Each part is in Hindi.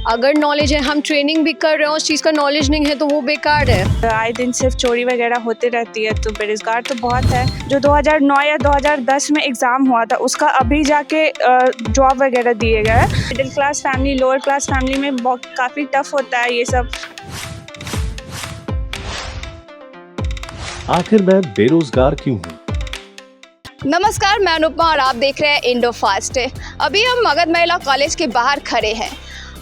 अगर नॉलेज है, हम ट्रेनिंग भी कर रहे हैं, उस चीज़ का नॉलेज नहीं है तो वो बेकार है। आए दिन सिर्फ चोरी वगैरह होती रहती है, तो बेरोजगार तो बहुत है। जो 2009 या 2010 में एग्ज़ाम हुआ था उसका अभी जाके जॉब वगैरह दिए गए। Middle class family, lower class family में काफ़ी टफ होता है ये सब। आखिर मैं बेरोजगार क्यों हूँ? नमस्कार, मैं अनुपमा और आप देख रहे हैं इंडो फास्ट। अभी हम मगध महिला कॉलेज के बाहर खड़े हैं।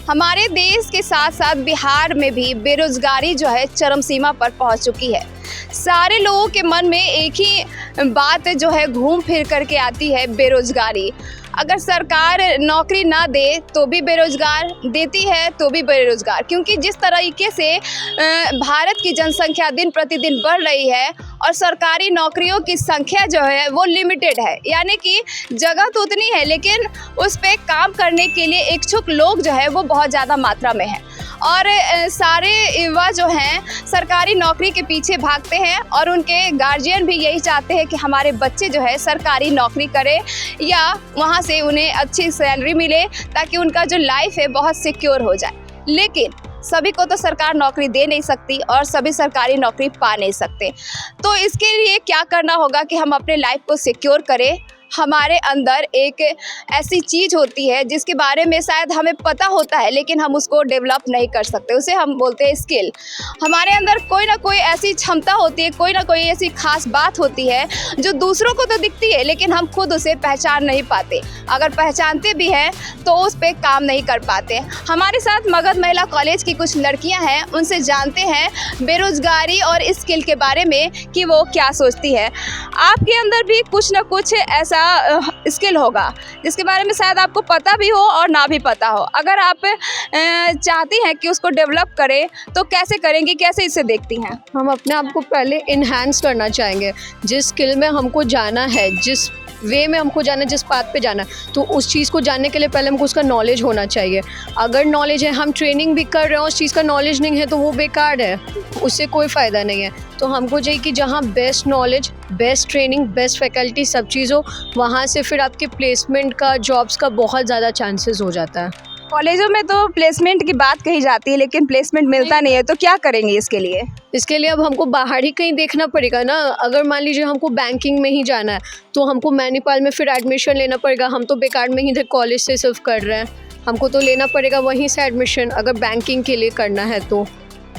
हमारे देश के साथ साथ बिहार में भी बेरोजगारी जो है चरम सीमा पर पहुंच चुकी है। सारे लोगों के मन में एक ही बात जो है घूम फिर करके आती है, बेरोजगारी। अगर सरकार नौकरी ना दे तो भी बेरोजगार, देती है तो भी बेरोजगार, क्योंकि जिस तरीके से भारत की जनसंख्या दिन प्रतिदिन बढ़ रही है और सरकारी नौकरियों की संख्या जो है वो लिमिटेड है, यानी कि जगह तो उतनी है लेकिन उस पे काम करने के लिए इच्छुक लोग जो है वो बहुत ज़्यादा मात्रा में है। और सारे युवा जो हैं सरकारी नौकरी के पीछे भागते हैं और उनके गार्जियन भी यही चाहते हैं कि हमारे बच्चे जो है सरकारी नौकरी करें या वहाँ से उन्हें अच्छी सैलरी मिले ताकि उनका जो लाइफ है बहुत सिक्योर हो जाए। लेकिन सभी को तो सरकार नौकरी दे नहीं सकती और सभी सरकारी नौकरी पा नहीं सकते। तो इसके लिए क्या करना होगा कि हम अपने लाइफ को सिक्योर करें। हमारे अंदर एक ऐसी चीज़ होती है जिसके बारे में शायद हमें पता होता है लेकिन हम उसको डेवलप नहीं कर सकते, उसे हम बोलते हैं स्किल। हमारे अंदर कोई ना कोई ऐसी क्षमता होती है, कोई ना कोई ऐसी खास बात होती है जो दूसरों को तो दिखती है लेकिन हम खुद उसे पहचान नहीं पाते। अगर पहचानते भी हैं तो उस पर काम नहीं कर पाते। हमारे साथ मगध महिला कॉलेज की कुछ लड़कियाँ हैं, उनसे जानते हैं बेरोजगारी और स्किल के बारे में कि वो क्या सोचती है। आपके अंदर भी कुछ ना कुछ ऐसा स्किल होगा जिसके बारे में शायद आपको पता भी हो और ना भी पता हो। अगर आप चाहती हैं कि उसको डेवलप करें तो कैसे करेंगी, कैसे इसे देखती हैं? हम अपने आप को पहले इन्हांस करना चाहेंगे। जिस स्किल में हमको जाना है, जिस वे में हमको जाना है, जिस पाथ पे जाना है, तो उस चीज़ को जानने के लिए पहले हमको उसका नॉलेज होना चाहिए। अगर नॉलेज है, हम ट्रेनिंग भी कर रहे हैं, उस चीज़ का नॉलेज नहीं है तो वो बेकार है, उससे कोई फ़ायदा नहीं है। तो हमको चाहिए कि जहाँ best knowledge, best training, best faculty सब चीज़ हो, वहाँ से फिर आपके प्लेसमेंट का, जॉब्स का बहुत ज़्यादा चांसेस हो जाता है। कॉलेजों में तो प्लेसमेंट की बात कही जाती है लेकिन प्लेसमेंट मिलता नहीं है, तो क्या करेंगे इसके लिए? इसके लिए अब हमको बाहर ही कहीं देखना पड़ेगा ना। अगर मान लीजिए हमको बैंकिंग में ही जाना है तो हमको मैनिपाल में फिर एडमिशन लेना पड़ेगा। हम तो बेकार में ही इधर कॉलेज से सिर्फ कर रहे हैं, हमको तो लेना पड़ेगा वहीं से एडमिशन। अगर बैंकिंग के लिए करना है तो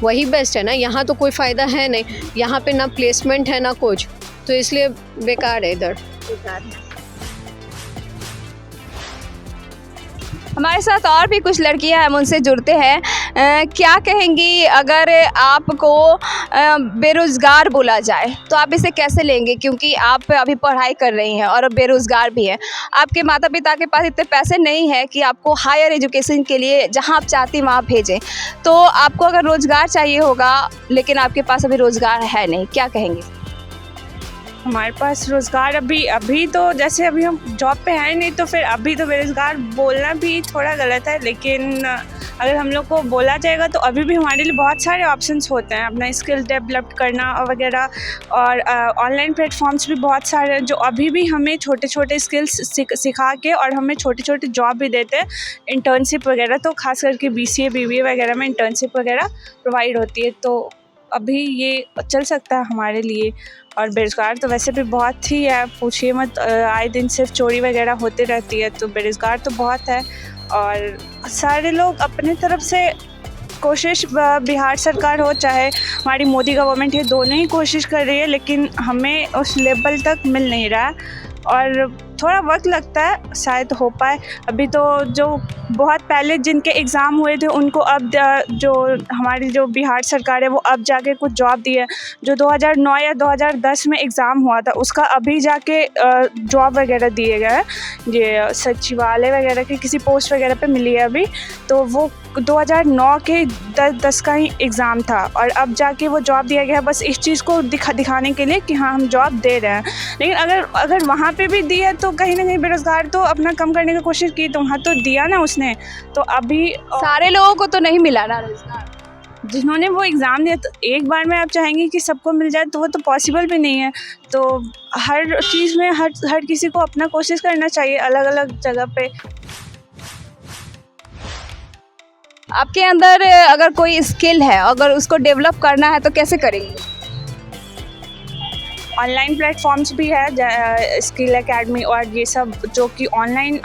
वही बेस्ट है ना। यहाँ तो कोई फ़ायदा है नहीं, यहाँ पे ना प्लेसमेंट है ना कुछ, तो इसलिए बेकार है इधर। हमारे साथ और भी कुछ लड़कियां हैं, हम उनसे जुड़ते हैं। क्या कहेंगी अगर आपको बेरोज़गार बोला जाए तो आप इसे कैसे लेंगे? क्योंकि आप अभी पढ़ाई कर रही हैं और बेरोज़गार भी हैं। आपके माता पिता के पास इतने पैसे नहीं हैं कि आपको हायर एजुकेशन के लिए जहां आप चाहती वहां भेजें। तो आपको अगर रोज़गार चाहिए होगा लेकिन आपके पास अभी रोज़गार है नहीं, क्या कहेंगी? हमारे पास रोज़गार अभी तो जैसे अभी हम जॉब पे हैं नहीं, तो फिर अभी तो बेरोज़गार बोलना भी थोड़ा गलत है। लेकिन अगर हम लोग को बोला जाएगा तो अभी भी हमारे लिए बहुत सारे ऑप्शंस होते हैं अपना स्किल डेवलप करना वगैरह। और ऑनलाइन प्लेटफॉर्म्स भी बहुत सारे हैं जो अभी भी हमें छोटे छोटे स्किल्स सिखा के और हमें छोटे छोटे जॉब भी देते हैं, इंटर्नशिप वगैरह। तो खास करके BCA BBA वगैरह में इंटर्नशिप वगैरह प्रोवाइड होती है, तो अभी ये चल सकता है हमारे लिए। और बेरोज़गार तो वैसे भी बहुत ही है, पूछिए मत। आए दिन सिर्फ चोरी वगैरह होती रहती है, तो बेरोज़गार तो बहुत है। और सारे लोग अपने तरफ से कोशिश, बिहार सरकार हो चाहे हमारी मोदी गवर्नमेंट, ये दोनों ही कोशिश कर रही है लेकिन हमें उस लेवल तक मिल नहीं रहा है और थोड़ा वक्त लगता है, शायद हो पाए। अभी तो जो बहुत पहले जिनके एग्ज़ाम हुए थे उनको अब जो हमारी जो बिहार सरकार है वो अब जाके कुछ जॉब दी है। जो 2009 या 2010 में एग्ज़ाम हुआ था उसका अभी जाके जॉब वगैरह दिए गए हैं। ये सचिवालय वगैरह की किसी पोस्ट वगैरह पे मिली है अभी, तो वो 2009 के 10 का ही एग्ज़ाम था और अब जाके वो जॉब दिया गया है, बस इस चीज़ को दिखाने के लिए कि हाँ हम जॉब दे रहे हैं। लेकिन अगर वहाँ पे भी दी है तो कहीं ना कहीं बेरोज़गार तो अपना कम करने की कोशिश की, तो वहाँ तो दिया ना उसने। तो अभी सारे लोगों को तो नहीं मिला ना रोज़गार, जिन्होंने वो एग्ज़ाम दिया। तो एक बार में आप चाहेंगे कि सबको मिल जाए तो वो तो पॉसिबल भी नहीं है। तो हर चीज़ में हर किसी को अपना कोशिश करना चाहिए अलग अलग जगह पे। आपके अंदर अगर कोई स्किल है, अगर उसको डेवलप करना है तो कैसे करेंगे? ऑनलाइन प्लेटफॉर्म्स भी है, स्किल एकेडमी और ये सब, जो कि ऑनलाइन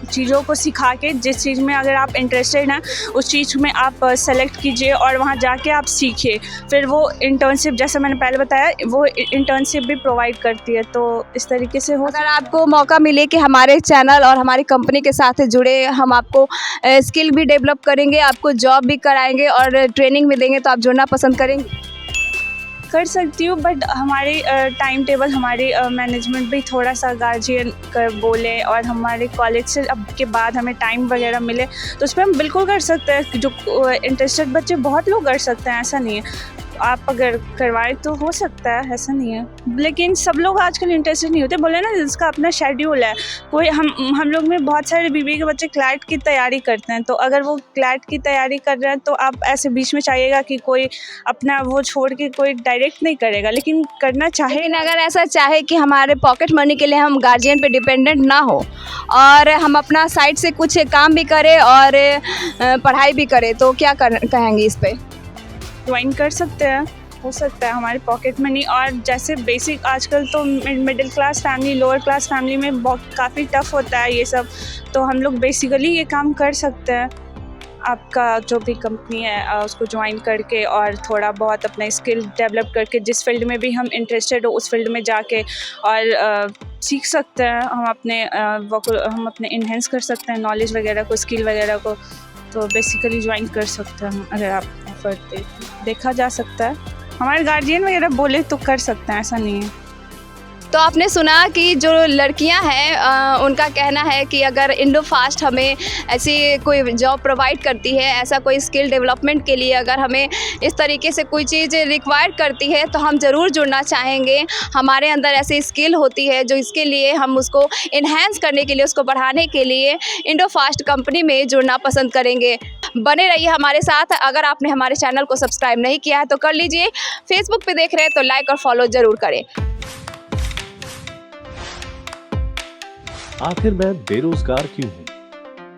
चीज़ों को सिखा के, जिस चीज़ में अगर आप इंटरेस्टेड हैं उस चीज़ में आप सेलेक्ट कीजिए और वहाँ जाके आप सीखिए। फिर वो इंटर्नशिप, जैसे मैंने पहले बताया, वो इंटर्नशिप भी प्रोवाइड करती है, तो इस तरीके से हो। अगर आपको मौका मिले कि हमारे चैनल और हमारी कंपनी के साथ जुड़े, हम आपको स्किल भी डेवलप करेंगे, आपको जॉब भी कराएंगे और ट्रेनिंग भी देंगे, तो आप जुड़ना पसंद करेंगे? कर सकती हूँ, बट हमारी टाइम टेबल, हमारी मैनेजमेंट भी थोड़ा सा गार्जियन कर बोले और हमारे कॉलेज से अब के बाद हमें टाइम वगैरह मिले तो उस पर हम बिल्कुल कर सकते हैं। जो इंटरेस्टेड बच्चे बहुत लोग कर सकते हैं, ऐसा नहीं है। आप अगर करवाएं तो हो सकता है, ऐसा नहीं है, लेकिन सब लोग आजकल इंटरेस्टेड नहीं होते। बोले ना, जिसका अपना शेड्यूल है। कोई हम लोग में बहुत सारे बीबीए के बच्चे क्लैट की तैयारी करते हैं, तो अगर वो क्लैट की तैयारी कर रहे हैं तो आप ऐसे बीच में चाहिएगा कि कोई अपना वो छोड़ के कोई डायरेक्ट नहीं करेगा, लेकिन करना चाहे। लेकिन अगर ऐसा चाहे कि हमारे पॉकेट मनी के लिए हम गार्जियन पे डिपेंडेंट ना हो और हम अपना साइड से कुछ काम भी करें और पढ़ाई भी करें, तो क्या कहेंगे इस पे? ज्वाइन कर सकते हैं, हो सकता है हमारे पॉकेट मनी। और जैसे बेसिक आजकल तो middle class family, lower class family में बहुत काफ़ी टफ होता है ये सब, तो हम लोग बेसिकली ये काम कर सकते हैं। आपका जो भी कंपनी है उसको ज्वाइन करके और थोड़ा बहुत अपना स्किल डेवलप करके, जिस फील्ड में भी हम इंटरेस्टेड हो उस फील्ड में जाके और सीख सकते हैं। हम अपने इन्हेंस कर सकते हैं नॉलेज वगैरह को, स्किल वगैरह को। तो बेसिकली ज्वाइन कर सकते हैं हम, अगर आप एफर्ट देखा जा सकता है। हमारे गार्जियन वगैरह बोले तो कर सकते हैं, ऐसा नहीं है। तो आपने सुना कि जो लड़कियां हैं उनका कहना है कि अगर इंडोफास्ट हमें ऐसी कोई जॉब प्रोवाइड करती है, ऐसा कोई स्किल डेवलपमेंट के लिए अगर हमें इस तरीके से कोई चीज़ रिक्वायर करती है तो हम ज़रूर जुड़ना चाहेंगे। हमारे अंदर ऐसी स्किल होती है जो इसके लिए हम उसको इन्हेंस करने के लिए, उसको बढ़ाने के लिए इंडोफास्ट कंपनी में जुड़ना पसंद करेंगे। बने रहिए हमारे साथ। अगर आपने हमारे चैनल को सब्सक्राइब नहीं किया है तो कर लीजिए। फेसबुक पे देख रहे हैं तो लाइक और फॉलो ज़रूर करें। आखिर मैं बेरोजगार क्यों हूँ?